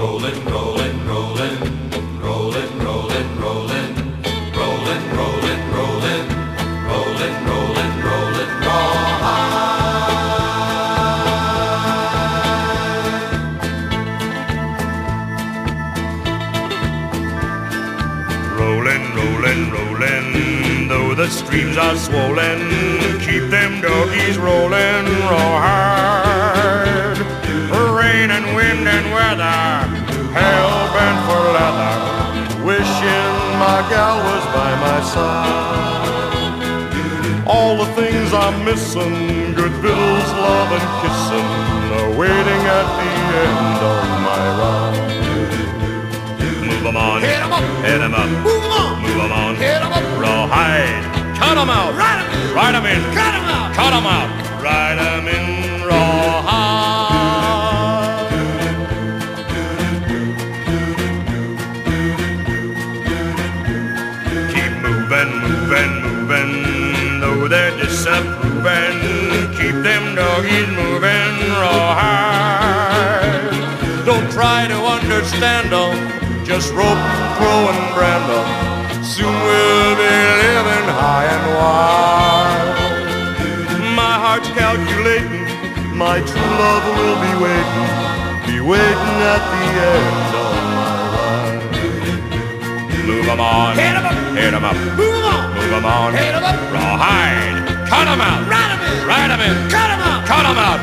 Rollin', rollin', rollin', rollin', rollin', rollin', rollin', rollin', rollin', rollin', rollin', rollin', Rollin', rollin', rollin', though the streams are swollen, keep them doggies rollin', rawhide. Rain and wind and weather, hell bent for leather, wishing my gal was by my side. All the things I'm missing, good victuals, love and kissing, are waiting at the end of my ride. Move 'em on, Hit 'em up, hit 'em up, move 'em on, move 'em on, hit 'em up, rawhide. Cut 'em out, ride 'em in, ride 'em in, cut 'em out, cut 'em out, ride 'em in, rawhide. Keep moving, moving, moving, though they're disapproving, keep them doggies moving, rawhide. Don't try to understand them, just rope, throw and brand them. Soon we'll be living high and wide. My heart's calculating, my true love will be waiting at the end of my ride. Move 'em on, hit 'em up, hit 'em up, move 'em on, move 'em on, hit 'em up, rawhide. Cut 'em out, ride 'em in, ride 'em in, cut 'em out, cut 'em out,